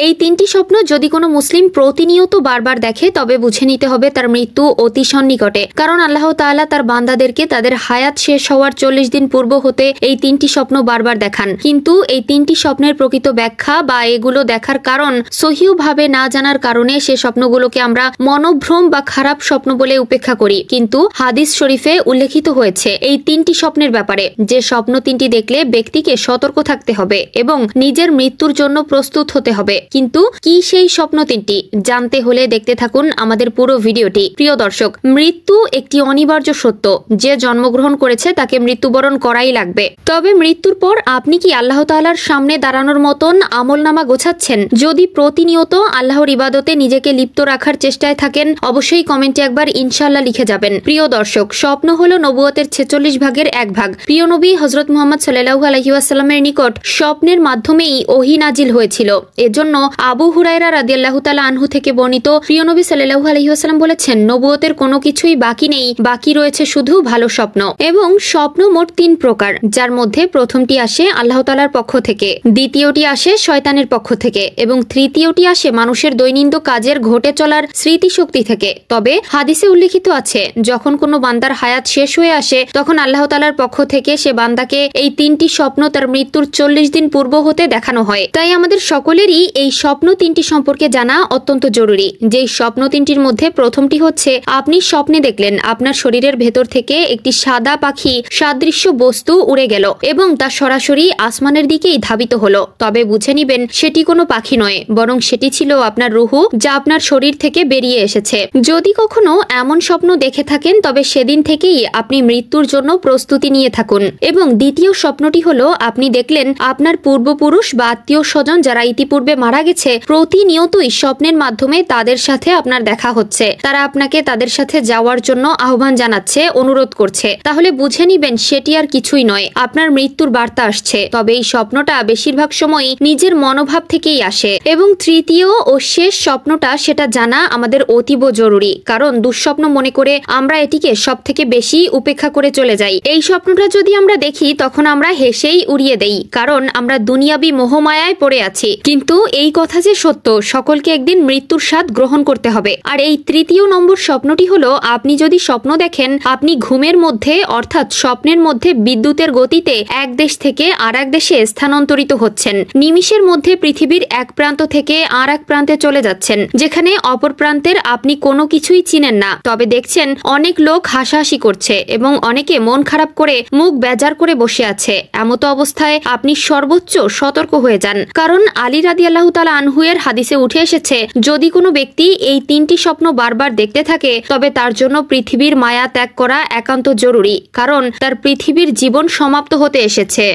এই তিনটি স্বপ্ন যদি কোনো মুসলিম প্রতিনিয়ত বারবার দেখে তবে বুঝে নিতে হবে তার মৃত্যু অতি সন্নিকটে। কারণ আল্লাহ তাআলা তার বান্দাদেরকে তাদের হায়াত শেষ হওয়ার 40 দিন পূর্ব হতে এই তিনটি স্বপ্ন বারবার দেখান। কিন্তু এই তিনটি স্বপ্নের প্রকৃত ব্যাখ্যা বা এগুলো দেখার কারণ সহিহভাবে না জানার কারণে সে স্বপ্নগুলোকে আমরা মনোভ্রম বা খারাপ স্বপ্ন বলে উপেক্ষা করি। কিন্তু হাদিস শরীফে উল্লেখিত হয়েছে এই তিনটি স্বপ্নের ব্যাপারে, যে স্বপ্ন তিনটি দেখলে ব্যক্তিকে সতর্ক থাকতে হবে এবং নিজের মৃত্যুর জন্য প্রস্তুত হতে হবে। কিন্তু কি সেই স্বপ্ন তিনটি জানতে হলে দেখতে থাকুন আমাদের পুরো ভিডিওটি। প্রিয় দর্শক, মৃত্যু একটি অনিবার্য সত্য। যে জন্মগ্রহণ করেছে তাকে মৃত্যুবরণ করাই লাগবে। তবে মৃত্যুর পর আপনি কি আল্লাহ তাআলার সামনে দাঁড়ানোর মতন আমলনামা গোছাচ্ছেন? যদি প্রতিনিয়ত আল্লাহর ইবাদতে নিজেকে লিপ্ত রাখার চেষ্টায় থাকেন অবশ্যই কমেন্টে একবার ইনশাআল্লাহ লিখে যাবেন। প্রিয় দর্শক, স্বপ্ন হলো নবুয়তের 46 ভাগের এক ভাগ। প্রিয় নবী হযরত মুহাম্মদ সাল্লাল্লাহু আলাইহি ওয়াসাল্লামের নিকট স্বপ্নের মাধ্যমেই ওহী নাজিল হয়েছিল। এজন্য আবু হুরায়রা রাদিয়াল্লাহু তাআলা আনহু থেকে বর্ণিত প্রিয় নবী সাল্লাল্লাহু আলাইহি ওয়াসাল্লাম বলেছেন, নবুয়তের কোনো কিছুই বাকি নেই, বাকি রয়েছে শুধু ভালো স্বপ্ন। এবং স্বপ্ন মোট 3 প্রকার, যার মধ্যে প্রথমটি আসে আল্লাহ তাআলার পক্ষ থেকে, দ্বিতীয়টি আসে শয়তানের পক্ষ থেকে এবং তৃতীয়টি আসে মানুষের দৈনন্দিন কাজের ঘটে চলার স্মৃতিশক্তি থেকে। তবে হাদিসে উল্লেখিত আছে যখন কোনো বান্দার হায়াত শেষ হয়ে আসে তখন আল্লাহ তাআলার পক্ষ থেকে সে বান্দাকে এই 3টি স্বপ্ন তার মৃত্যুর 40 দিন পূর্ব হতে দেখানো হয়। তাই আমাদের সকলেরই এই স্বপ্ন 3টি সম্পর্কে জানা অত্যন্ত জরুরি। যেই স্বপ্ন 3টির মধ্যে প্রথমটি হচ্ছে, আপনি স্বপ্নে দেখলেন আপনার শরীরের ভেতর থেকে একটি সাদা পাখি সাদৃশ্য বস্তু উড়ে গেল এবং তা সরাসরি আসমানের দিকেই ধাবিত হলো। তবে বুঝে নিবেন সেটি কোনো পাখি নয়, বরং সেটি ছিল আপনার রুহু, যা আপনার শরীর থেকে বেরিয়ে এসেছে। যদি কখনো এমন স্বপ্ন দেখে থাকেন তবে সেদিন থেকেই আপনি মৃত্যুর জন্য প্রস্তুতি নিয়ে থাকুন। এবং দ্বিতীয় স্বপ্নটি হলো, আপনি দেখলেন আপনার পূর্বপুরুষ বা আত্মীয় স্বজন যারা ইতিপূর্বে মারা গেছে প্রতিনিয়তই স্বপ্নের মাধ্যমে তাদের সাথে আপনার দেখা হচ্ছে, তারা আপনাকে তাদের সাথে যাওয়ার জন্য আহ্বান জানাচ্ছে, অনুরোধ করছে। তাহলে বুঝে নিবেন সেটি আর কিছুই নয়, আপনার মৃত্যুর বার্তা আসছে। তবে এই স্বপ্নটা বেশিরভাগ সময়ই নিজের মনোভাব থেকেই আসে। এবং তৃতীয় ও শেষ স্বপ্নটা, সেটা জানা আমাদের অতীব জরুরি, কারণ দুঃস্বপ্ন মনে করে আমরা এটিকে সব থেকে বেশি উপেক্ষা করে চলে যাই। এই স্বপ্নটা যদি আমরা দেখি তখন আমরা হেসেই উড়িয়ে দেই, কারণ আমরা দুনিয়াবি মোহমায়ায় পড়ে আছি। কিন্তু এই কথা যে সত্য, সকলকে একদিন মৃত্যুর স্বাদ গ্রহণ করতে হবে। আর এই তৃতীয় নম্বর স্বপ্নটি হলো, আপনি যদি স্বপ্ন দেখেন আপনি ঘুমের মধ্যে অর্থাৎ স্বপ্নের মধ্যে বিদ্যুতের গতিতে এক দেশ থেকে আর এক দেশে স্থানান্তরিত হচ্ছেন, নিমিষের মধ্যে পৃথিবীর এক প্রান্ত থেকে আর এক প্রান্তে চলে যাচ্ছেন, যেখানে অপর প্রান্তের আপনি কোনো কিছুই চিনেন না। তবে দেখছেন অনেক লোক হাসাহাসি করছে এবং অনেকে মন খারাপ করে মুখ বেজার করে বসে আছে। এমতো অবস্থায় আপনি সর্বোচ্চ সতর্ক হয়ে যান, কারণ আলী রাদিয়াল্লাহু তাআলা আনহু এর হাদিসে উঠে এসেছে, যদি কোনো ব্যক্তি এই 3টি স্বপ্ন বারবার দেখতে থাকে তবে তার জন্য পৃথিবীর মায়া ত্যাগ করা একান্ত জরুরি, কারণ তার পৃথিবীর জীবন সমাপ্ত হতে এসেছে।